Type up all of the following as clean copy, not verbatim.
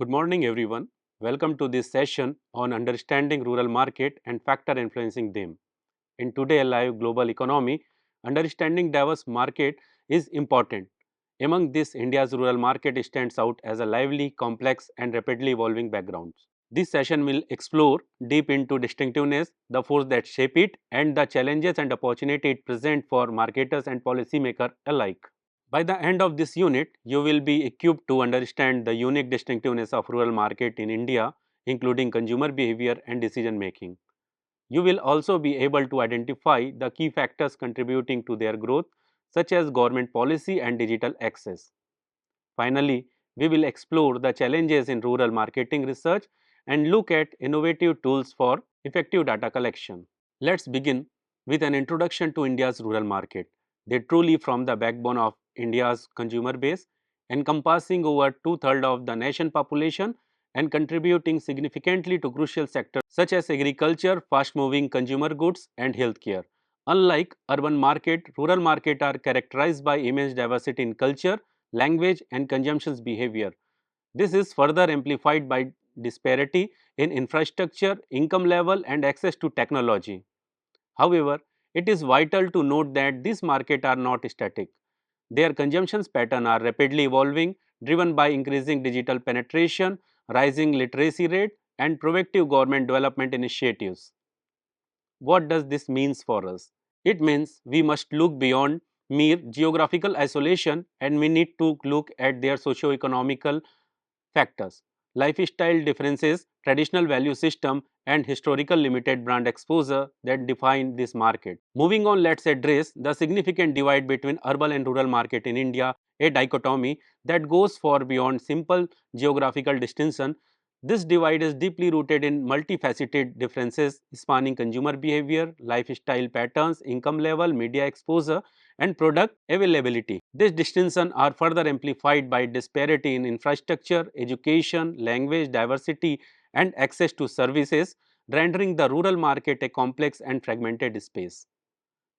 Good morning, everyone. Welcome to this session on understanding rural market and factor influencing them. In today's live global economy, understanding diverse market is important. Among this, India's rural market stands out as a lively, complex, and rapidly evolving background. This session will explore deep into distinctiveness, the force that shape it, and the challenges and opportunity it presents for marketers and policymakers alike. By the end of this unit, you will be equipped to understand the unique distinctiveness of rural market in India, including consumer behavior and decision making. You will also be able to identify the key factors contributing to their growth, such as government policy and digital access. Finally, we will explore the challenges in rural marketing research and look at innovative tools for effective data collection. Let's begin with an introduction to India's rural market. They truly form the backbone of India's consumer base, encompassing over two-thirds of the nation population and contributing significantly to crucial sectors such as agriculture, fast-moving consumer goods, and healthcare. Unlike urban market, rural market are characterized by immense diversity in culture, language, and consumption behavior. This is further amplified by disparity in infrastructure, income level, and access to technology. However, it is vital to note that these markets are not static. Their consumption patterns are rapidly evolving, driven by increasing digital penetration, rising literacy rate, and proactive government development initiatives. What does this mean for us? It means we must look beyond mere geographical isolation and we need to look at their socio-economical factors, lifestyle differences, traditional value system, and historical limited brand exposure that define this market. Moving on, let's address the significant divide between urban and rural market in India, a dichotomy that goes far beyond simple geographical distinction. This divide is deeply rooted in multifaceted differences spanning consumer behavior, lifestyle patterns, income level, media exposure, and product availability. These distinctions are further amplified by disparity in infrastructure, education, language, diversity, and access to services, rendering the rural market a complex and fragmented space.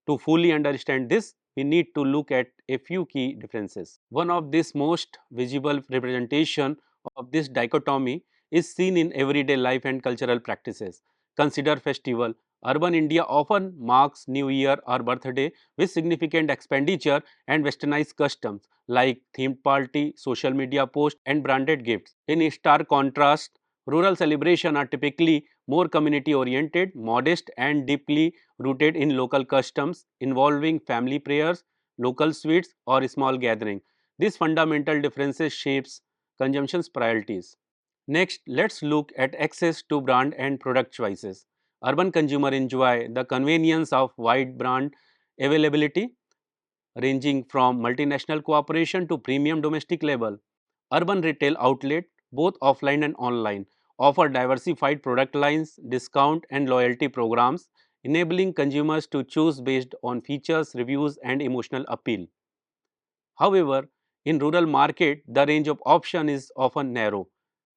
To fully understand this, we need to look at a few key differences. One of these most visible representation of this dichotomy is seen in everyday life and cultural practices. Consider festival. Urban India often marks New Year or birthday with significant expenditure and westernized customs like themed party, social media posts, and branded gifts. In stark contrast, rural celebrations are typically more community oriented, modest, and deeply rooted in local customs involving family prayers, local sweets, or small gathering. These fundamental differences shapes consumption's priorities. Next, let's look at access to brand and product choices. Urban consumer enjoy the convenience of wide brand availability ranging from multinational cooperation to premium domestic label. Urban retail outlet, both offline and online, offer diversified product lines, discount and loyalty programs, enabling consumers to choose based on features, reviews and emotional appeal. However, in rural market, the range of option is often narrow.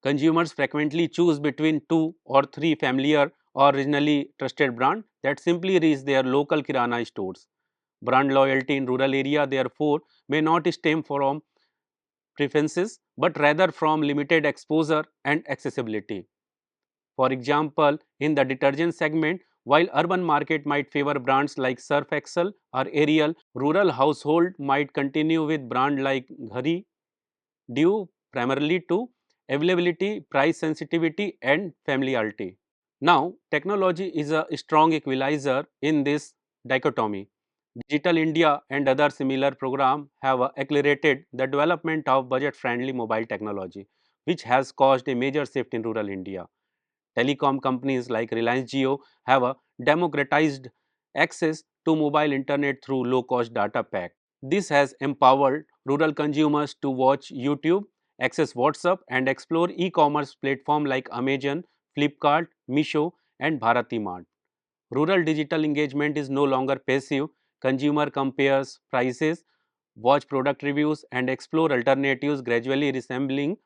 Consumers frequently choose between two or three familiar or regionally trusted brand that simply reach their local kirana stores. Brand loyalty in rural area therefore may not stem from preferences but rather from limited exposure and accessibility. For example, in the detergent segment, while urban market might favor brands like Surf Excel or Ariel, rural household might continue with brand like Ghari due primarily to availability, price sensitivity and familiarity. Now, technology is a strong equalizer in this dichotomy. Digital India and other similar programs have accelerated the development of budget-friendly mobile technology, which has caused a major shift in rural India. Telecom companies like Reliance Jio have democratized access to mobile internet through low-cost data pack. This has empowered rural consumers to watch YouTube, access WhatsApp and explore e-commerce platforms like Amazon, Flipkart, Meesho and Bharati Mart. Rural digital engagement is no longer passive. Consumer compares prices, watch product reviews and explore alternatives gradually resembling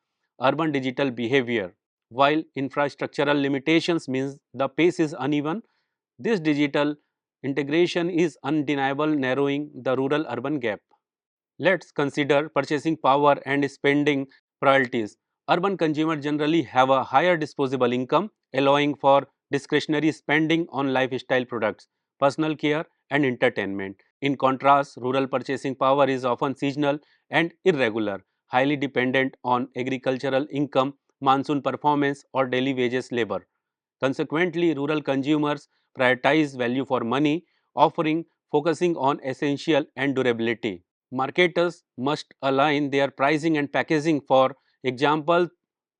urban digital behavior. While infrastructural limitations means the pace is uneven, this digital integration is undeniable narrowing the rural urban gap. Let's consider purchasing power and spending priorities. Urban consumers generally have a higher disposable income, allowing for discretionary spending on lifestyle products, personal care, and entertainment. In contrast, rural purchasing power is often seasonal and irregular, highly dependent on agricultural income, monsoon performance, or daily wages labor. Consequently, rural consumers prioritize value for money, offering focusing on essential and durability. Marketers must align their pricing and packaging, for example,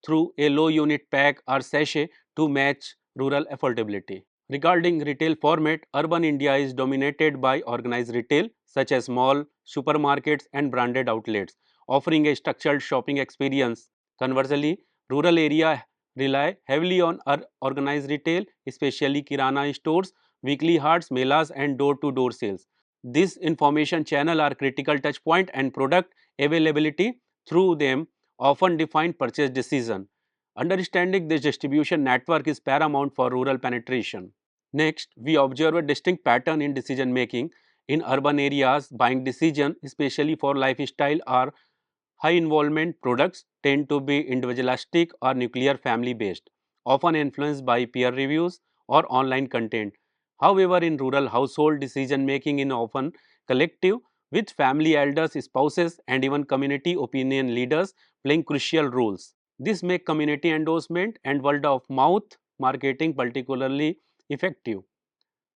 through a low unit pack or sachet to match rural affordability. Regarding retail format, urban India is dominated by organized retail such as mall, supermarkets and branded outlets, offering a structured shopping experience. Conversely, rural area rely heavily on organized retail, especially kirana stores, weekly haats, melas and door-to-door sales. These information channel are critical touch point and product availability through them often define purchase decision. Understanding this distribution network is paramount for rural penetration. Next, we observe a distinct pattern in decision making. In urban areas, buying decision, especially for lifestyle or high involvement products, tend to be individualistic or nuclear family based, often influenced by peer reviews or online content. However, in rural household, decision making is often collective, with family elders, spouses, and even community opinion leaders playing crucial roles. This makes community endorsement and word of mouth marketing particularly effective.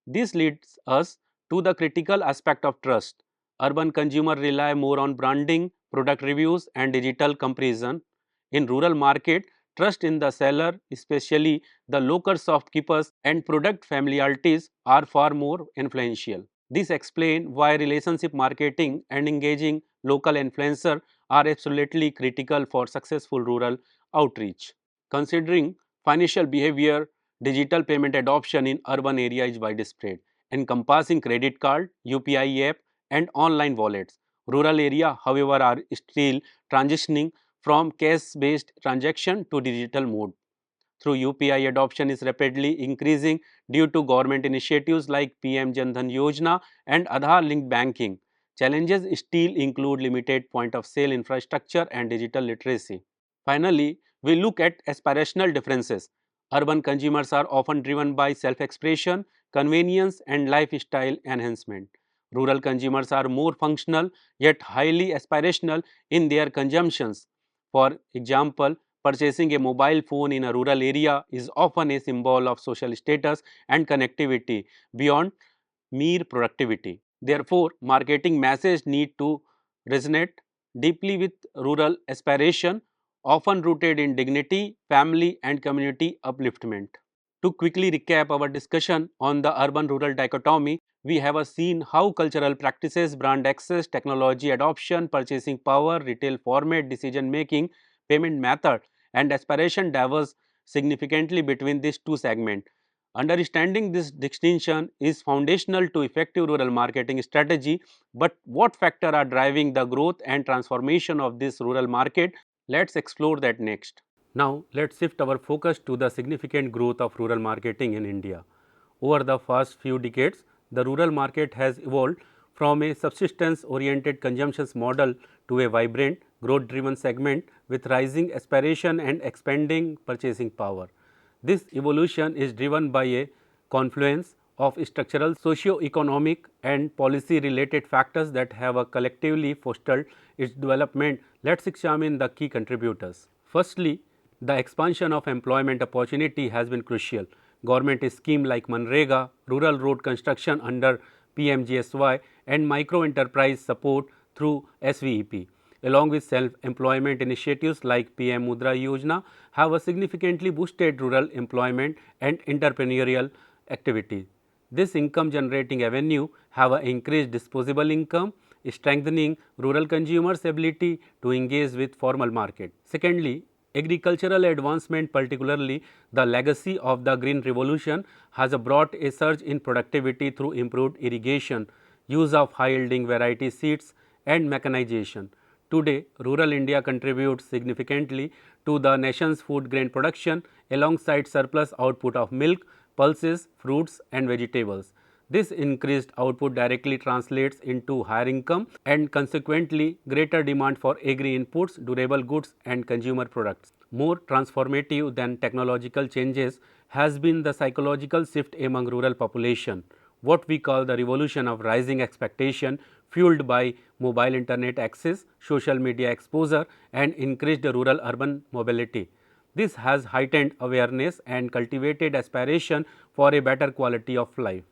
This leads us to the critical aspect of trust. Urban consumers rely more on branding, product reviews, and digital comparison. In rural market, trust in the seller, especially the local shopkeepers and product familiarities, are far more influential. This explains why relationship marketing and engaging local influencers are absolutely critical for successful rural outreach. Considering financial behavior, digital payment adoption in urban area is widespread, encompassing credit card, UPI app, and online wallets. Rural area, however, are still transitioning from cash-based transaction to digital mode. Through UPI, adoption is rapidly increasing due to government initiatives like PM Jan Dhan Yojana and Aadhaar linked banking. Challenges still include limited point of sale infrastructure and digital literacy. Finally, we look at aspirational differences. Urban consumers are often driven by self-expression, convenience and lifestyle enhancement. Rural consumers are more functional yet highly aspirational in their consumptions. For example, purchasing a mobile phone in a rural area is often a symbol of social status and connectivity beyond mere productivity. Therefore, marketing message need to resonate deeply with rural aspiration, often rooted in dignity, family and community upliftment. To quickly recap our discussion on the urban-rural dichotomy, we have seen how cultural practices, brand access, technology adoption, purchasing power, retail format, decision making, payment method and aspiration diverge significantly between these two segments. Understanding this distinction is foundational to effective rural marketing strategy, but what factors are driving the growth and transformation of this rural market? Let's explore that next. Now, let's shift our focus to the significant growth of rural marketing in India. Over the past few decades, the rural market has evolved from a subsistence oriented consumption model to a vibrant, growth driven segment with rising aspiration and expanding purchasing power. This evolution is driven by a confluence of structural, socio-economic and policy related factors that have collectively fostered its development. Let's examine the key contributors. Firstly, the expansion of employment opportunity has been crucial. Government schemes like Manrega, rural road construction under PMGSY and micro enterprise support through SVEP, along with self-employment initiatives like PM Mudra Yojana, have significantly boosted rural employment and entrepreneurial activity. This income generating avenue have increased disposable income, strengthening rural consumers' ability to engage with formal market. Secondly, agricultural advancement, particularly the legacy of the Green Revolution, has brought a surge in productivity through improved irrigation, use of high yielding variety seeds and mechanization. Today, rural India contributes significantly to the nation's food grain production alongside surplus output of milk, pulses, fruits and vegetables. This increased output directly translates into higher income and consequently greater demand for agri inputs, durable goods and consumer products. more transformative than technological changes has been the psychological shift among rural population, what we call the revolution of rising expectation fueled by mobile internet access, social media exposure and increased rural urban mobility. This has heightened awareness and cultivated aspiration for a better quality of life.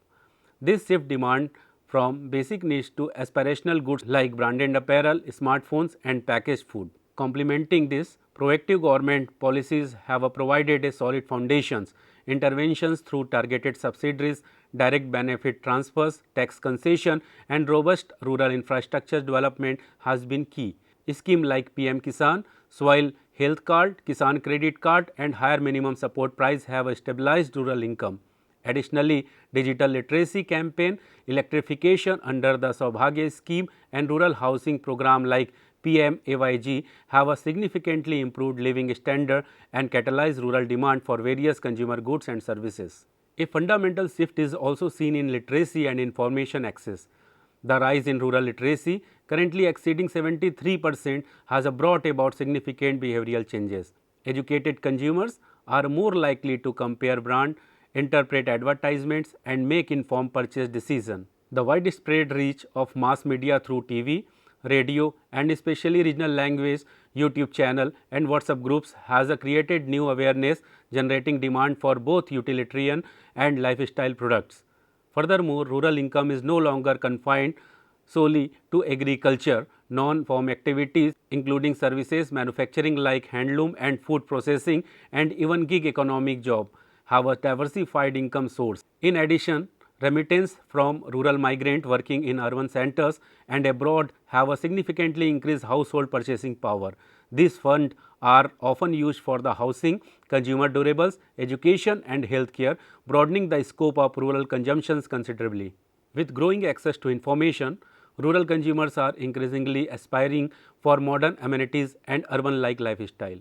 This shift demand from basic needs to aspirational goods like branded apparel, smartphones and packaged food. Complementing this, proactive government policies have provided a solid foundations. Interventions through targeted subsidies, direct benefit transfers, tax concession and robust rural infrastructure development has been key. Scheme like PM Kisan, Soil Health Card, Kisan Credit Card and higher minimum support price have stabilized rural income. Additionally, digital literacy campaign, electrification under the Saubhagya scheme and rural housing program like PMAYG have a significantly improved living standard and catalyzed rural demand for various consumer goods and services. A fundamental shift is also seen in literacy and information access. The rise in rural literacy, currently exceeding 73%, has brought about significant behavioral changes. Educated consumers are more likely to compare brand, interpret advertisements and make informed purchase decisions. The widespread reach of mass media through TV, radio and especially regional language YouTube channel and WhatsApp groups has created new awareness, generating demand for both utilitarian and lifestyle products. Furthermore, rural income is no longer confined solely to agriculture. Non-farm activities including services, manufacturing like handloom and food processing and even gig economic job have a diversified income source. In addition, remittance from rural migrant working in urban centers and abroad have a significantly increased household purchasing power. These funds are often used for the housing, consumer durables, education and healthcare, broadening the scope of rural consumptions considerably. With growing access to information, rural consumers are increasingly aspiring for modern amenities and urban-like lifestyle.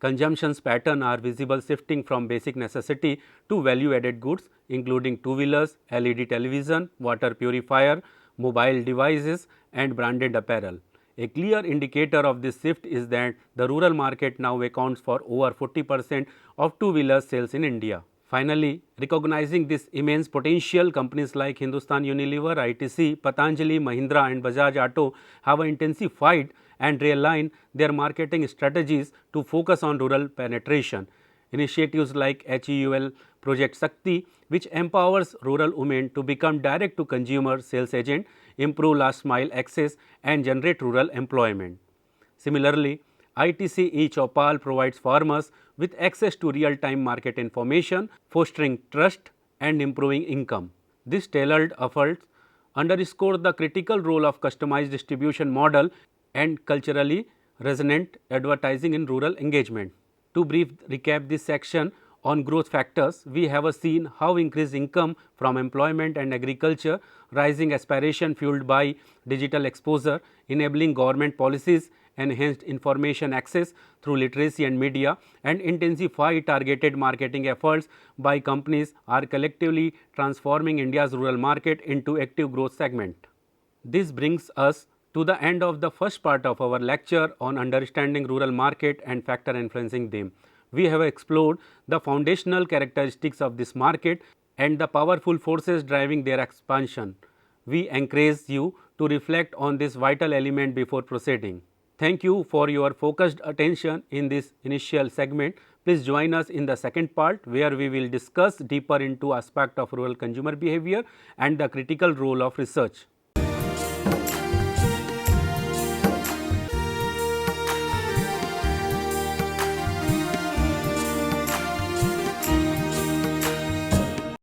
Consumption patterns are visible shifting from basic necessity to value-added goods including two-wheelers, LED television, water purifier, mobile devices and branded apparel. A clear indicator of this shift is that the rural market now accounts for over 40% of two-wheeler sales in India. Finally, recognizing this immense potential, companies like Hindustan Unilever, ITC, Patanjali, Mahindra and Bajaj Auto have intensified and realigned their marketing strategies to focus on rural penetration. Initiatives like HUL Project Shakti, which empowers rural women to become direct to consumer sales agent, improve last mile access and generate rural employment. Similarly, ITC e-Chopal provides farmers with access to real time market information, fostering trust and improving income. This tailored efforts underscore the critical role of customized distribution model and culturally resonant advertising in rural engagement. To brief recap this section on growth factors, we have seen how increased income from employment and agriculture, rising aspiration fueled by digital exposure, enabling government policies, enhanced information access through literacy and media and intensified targeted marketing efforts by companies are collectively transforming India's rural market into active growth segment. This brings us to the end of the first part of our lecture on understanding rural market and factor influencing them. We have explored the foundational characteristics of this market and the powerful forces driving their expansion. We encourage you to reflect on this vital element before proceeding. Thank you for your focused attention in this initial segment. Please join us in the second part where we will discuss deeper into aspect of rural consumer behavior and the critical role of research.